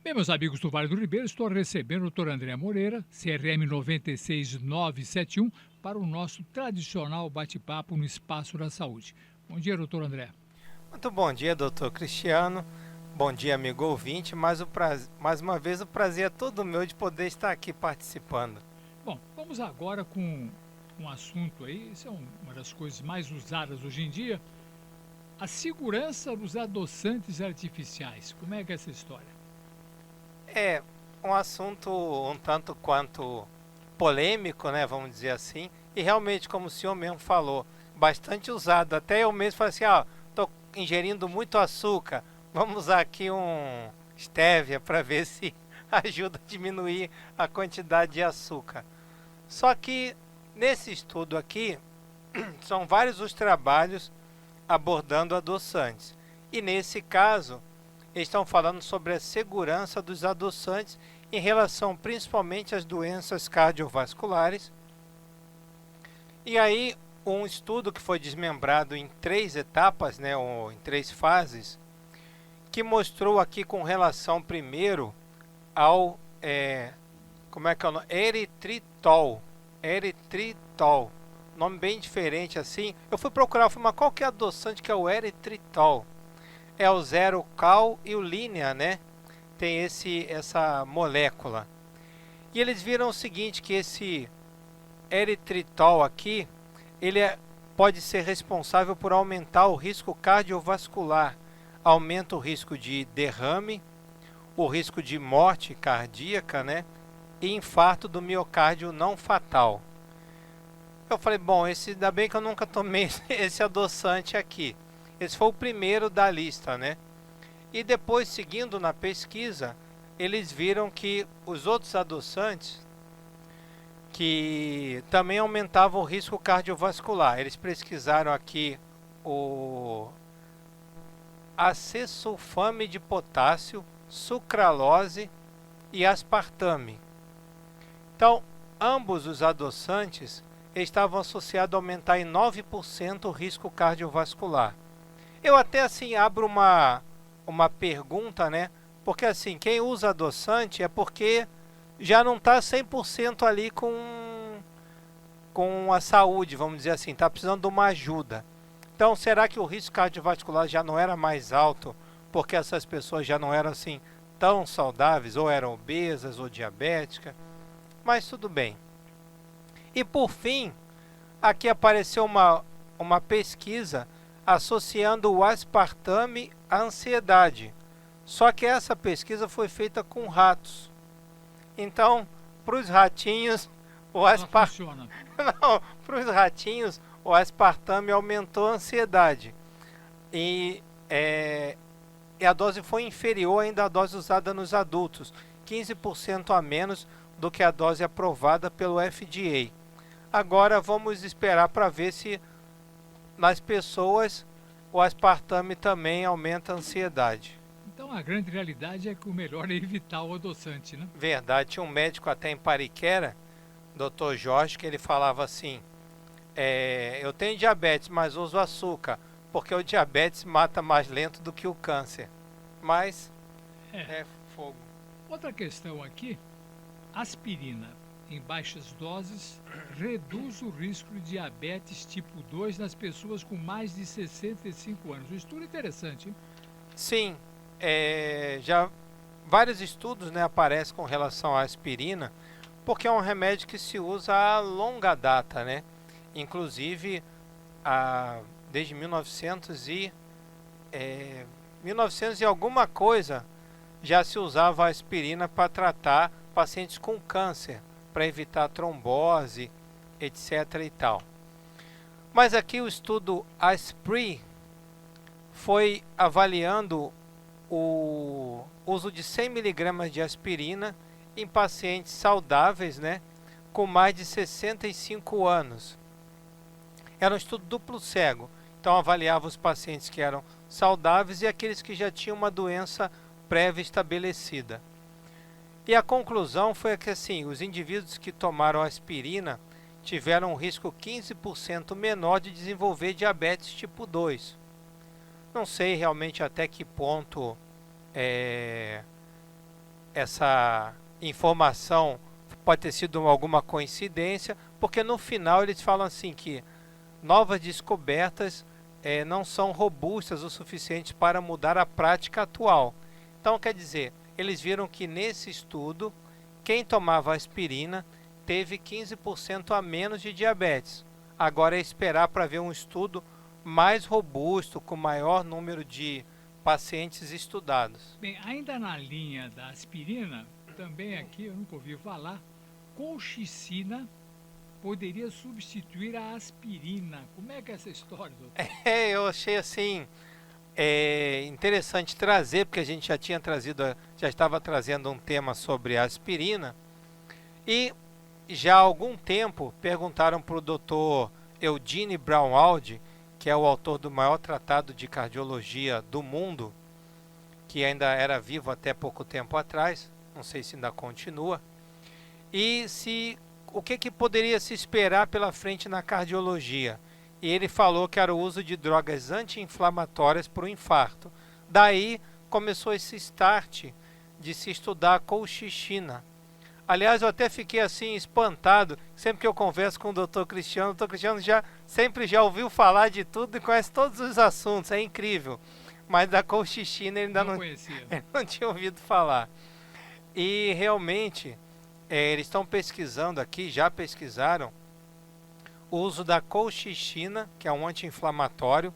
Bem, meus amigos do Vale do Ribeiro, estou recebendo o Dr. André Moreira, CRM 96971, para o nosso tradicional bate-papo no Espaço da Saúde. Bom dia, doutor André. Muito bom dia, doutor Cristiano. Bom dia, amigo ouvinte. Mais uma vez, o prazer é todo meu de poder estar aqui participando. Bom, vamos agora com um assunto aí, isso é uma das coisas mais usadas hoje em dia, a segurança dos adoçantes artificiais. Como é que é essa história? É um assunto um tanto quanto polêmico, né? Vamos dizer assim. E realmente, como o senhor mesmo falou, bastante usado. Até eu mesmo falei assim, estou ingerindo muito açúcar. Vamos usar aqui um stevia para ver se ajuda a diminuir a quantidade de açúcar. Só que nesse estudo aqui, são vários os trabalhos abordando adoçantes. E nesse caso, eles estão falando sobre a segurança dos adoçantes em relação principalmente às doenças cardiovasculares. E aí, um estudo que foi desmembrado em 3 etapas, né, ou em 3 fases, que mostrou aqui com relação primeiro ao como é que é o nome? Eritritol. Eritritol. Nome bem diferente assim. Eu fui procurar, mas qual que é adoçante que é o eritritol? É o zero-cal e o linea, né? Tem essa molécula. E eles viram o seguinte, que esse eritritol aqui, pode ser responsável por aumentar o risco cardiovascular, aumenta o risco de derrame, o risco de morte cardíaca, né? E infarto do miocárdio não fatal. Eu falei, bom, ainda bem que eu nunca tomei esse adoçante aqui. Esse foi o primeiro da lista, né? E depois, seguindo na pesquisa, eles viram que os outros adoçantes que também aumentavam o risco cardiovascular. Eles pesquisaram aqui o acesulfame de potássio, sucralose e aspartame. Então, ambos os adoçantes estavam associados a aumentar em 9% o risco cardiovascular. Eu até assim abro uma pergunta, né? Porque assim, quem usa adoçante é porque já não está 100% ali com a saúde, vamos dizer assim, está precisando de uma ajuda. Então, será que o risco cardiovascular já não era mais alto porque essas pessoas já não eram assim tão saudáveis, ou eram obesas ou diabéticas? Mas tudo bem. E por fim, aqui apareceu uma pesquisa associando o aspartame à ansiedade. Só que essa pesquisa foi feita com ratos. Então, para os ratinhos, o Ela funciona. Não, para os ratinhos, o aspartame aumentou a ansiedade. E, e a dose foi inferior ainda à dose usada nos adultos, 15% a menos do que a dose aprovada pelo FDA. Agora vamos esperar para ver se nas pessoas o aspartame também aumenta a ansiedade. Então, a grande realidade é que o melhor é evitar o adoçante, né? Verdade, tinha um médico até em Pariquera, Dr. Jorge, que ele falava assim, eu tenho diabetes, mas uso açúcar, porque o diabetes mata mais lento do que o câncer. Mas É. é fogo. Outra questão aqui, aspirina em baixas doses reduz o risco de diabetes tipo 2 nas pessoas com mais de 65 anos. Um estudo interessante, hein? Sim, já vários estudos, né, aparecem com relação à aspirina, porque é um remédio que se usa a longa data, né? Inclusive, desde 1900 e alguma coisa, já se usava a aspirina para tratar pacientes com câncer, para evitar trombose, etc. e tal. Mas aqui o estudo ASPRI foi avaliando o uso de 100 miligramas de aspirina em pacientes saudáveis, né, com mais de 65 anos. Era um estudo duplo cego, então avaliava os pacientes que eram saudáveis e aqueles que já tinham uma doença prévia estabelecida. E a conclusão foi que assim, os indivíduos que tomaram aspirina tiveram um risco 15% menor de desenvolver diabetes tipo 2. Não sei realmente até que ponto essa informação pode ter sido alguma coincidência, porque no final eles falam assim que novas descobertas não são robustas o suficiente para mudar a prática atual. Então, quer dizer, eles viram que nesse estudo, quem tomava aspirina teve 15% a menos de diabetes. Agora é esperar para ver um estudo mais robusto, com maior número de pacientes estudados. Bem, ainda na linha da aspirina, também aqui eu nunca ouvi falar, colchicina poderia substituir a aspirina. Como é que é essa história, doutor? Eu achei assim interessante trazer, porque a gente já tinha trazido, já estava trazendo um tema sobre a aspirina, e já há algum tempo perguntaram para o Dr. Eugene Braunwald, que é o autor do maior tratado de cardiologia do mundo, que ainda era vivo até pouco tempo atrás, não sei se ainda continua, e o que poderia se esperar pela frente na cardiologia. E ele falou que era o uso de drogas anti-inflamatórias para o infarto. Daí começou esse start de se estudar a colchicina. Aliás, eu até fiquei assim espantado, sempre que eu converso com o Dr. Cristiano, o Dr. Cristiano sempre já ouviu falar de tudo e conhece todos os assuntos, é incrível. Mas da colchicina ele ainda não conhecia. ele não tinha ouvido falar. E realmente, eles estão pesquisando aqui, já pesquisaram, o uso da colchicina, que é um anti-inflamatório,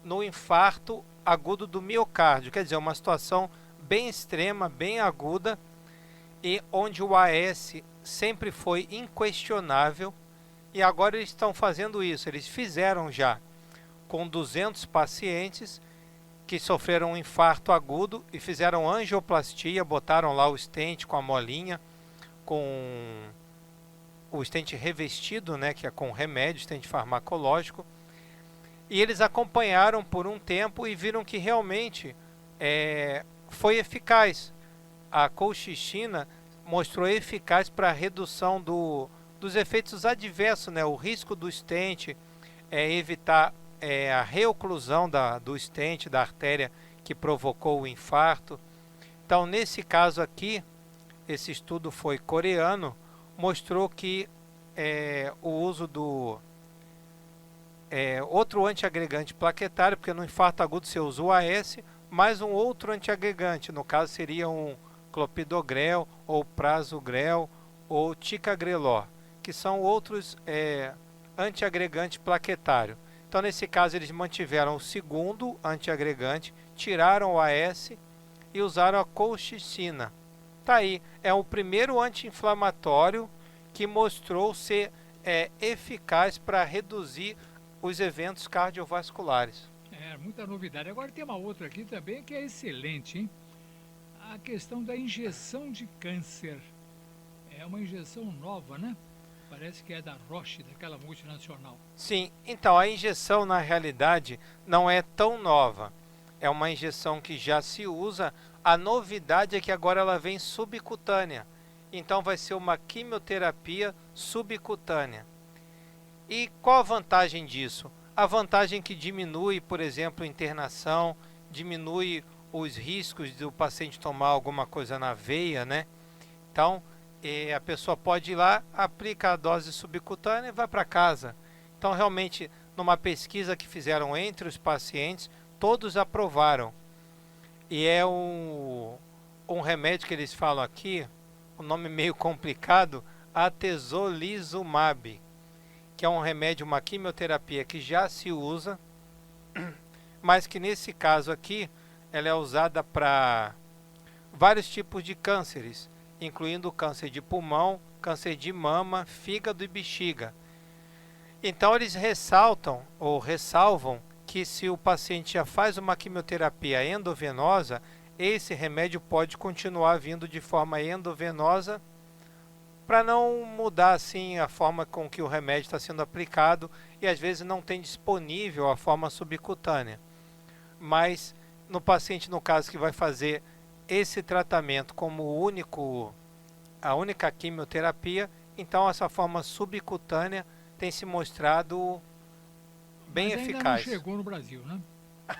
no infarto agudo do miocárdio. Quer dizer, uma situação bem extrema, bem aguda, e onde o AS sempre foi inquestionável, e agora eles estão fazendo isso. Eles fizeram já com 200 pacientes que sofreram um infarto agudo e fizeram angioplastia, botaram lá o stent com a molinha, com o stent revestido, né, que é com remédio, stent farmacológico, e eles acompanharam por um tempo e viram que realmente foi eficaz. A colchicina mostrou eficaz para a redução dos efeitos adversos, né, o risco do stent, evitar a reoclusão do stent, da artéria que provocou o infarto. Então, nesse caso aqui, esse estudo foi coreano, mostrou que o uso do outro antiagregante plaquetário, porque no infarto agudo você usa o AS, mais um outro antiagregante, no caso seria um clopidogrel, ou prasugrel, ou ticagrelor, que são outros antiagregantes plaquetários. Então, nesse caso, eles mantiveram o segundo antiagregante, tiraram o AS e usaram a colchicina. Tá aí, é o primeiro anti-inflamatório que mostrou ser eficaz para reduzir os eventos cardiovasculares. Muita novidade. Agora tem uma outra aqui também que é excelente, hein? A questão da injeção de câncer. É uma injeção nova, né? Parece que é da Roche, daquela multinacional. Sim, então a injeção na realidade não é tão nova. É uma injeção que já se usa. A novidade é que agora ela vem subcutânea. Então vai ser uma quimioterapia subcutânea. E qual a vantagem disso? A vantagem é que diminui, por exemplo, internação, diminui os riscos do paciente tomar alguma coisa na veia, né? Então, a pessoa pode ir lá, aplica a dose subcutânea e vai para casa. Então, realmente, numa pesquisa que fizeram entre os pacientes, todos aprovaram. E é um remédio que eles falam aqui, um nome meio complicado, atezolizumab, que é um remédio, uma quimioterapia que já se usa, mas que nesse caso aqui, ela é usada para vários tipos de cânceres, incluindo câncer de pulmão, câncer de mama, fígado e bexiga. Então eles ressaltam ou ressalvam que se o paciente já faz uma quimioterapia endovenosa, esse remédio pode continuar vindo de forma endovenosa para não mudar assim a forma com que o remédio está sendo aplicado, e às vezes não tem disponível a forma subcutânea. Mas no paciente, no caso, que vai fazer esse tratamento como a única quimioterapia, então essa forma subcutânea tem se mostrado bem Mas ainda eficaz. não chegou no Brasil, né?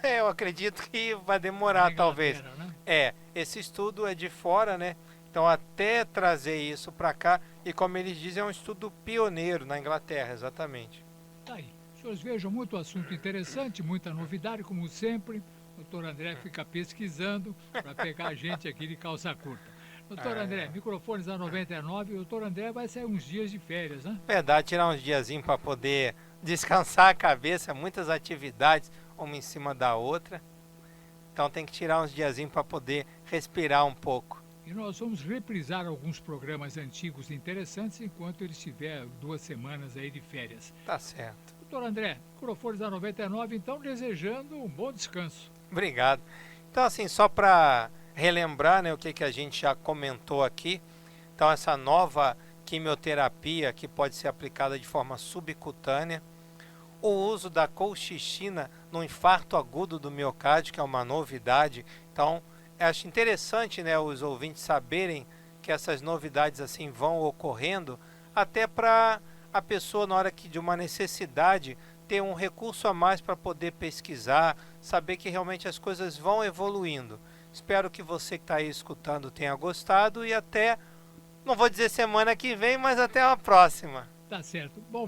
Eu acredito que vai Na demorar, talvez. Inglaterra, né? Esse estudo é de fora, né? Então, até trazer isso para cá, e como eles dizem, é um estudo pioneiro na Inglaterra, exatamente. Tá aí. Os senhores vejam muito assunto interessante, muita novidade, como sempre. O doutor André fica pesquisando para pegar a gente aqui de calça curta. Doutor André, É microfones da 99, o doutor André vai sair uns dias de férias, né? verdade, tirar uns diazinhos para poder descansar a cabeça, muitas atividades, uma em cima da outra. Então, tem que tirar uns diazinhos para poder respirar um pouco. E nós vamos reprisar alguns programas antigos interessantes enquanto ele estiver 2 semanas aí de férias. Tá certo. Doutor André, microfones da 99, então, desejando um bom descanso. Obrigado. Então, assim, só para relembrar, né, o que a gente já comentou aqui. Então, essa nova quimioterapia que pode ser aplicada de forma subcutânea, o uso da colchicina no infarto agudo do miocárdio, que é uma novidade. Então, eu acho interessante, né, os ouvintes saberem que essas novidades assim vão ocorrendo, até para a pessoa, na hora que de uma necessidade, ter um recurso a mais para poder pesquisar, saber que realmente as coisas vão evoluindo. Espero que você que está aí escutando tenha gostado e até, não vou dizer semana que vem, mas até a próxima. Tá certo. Bom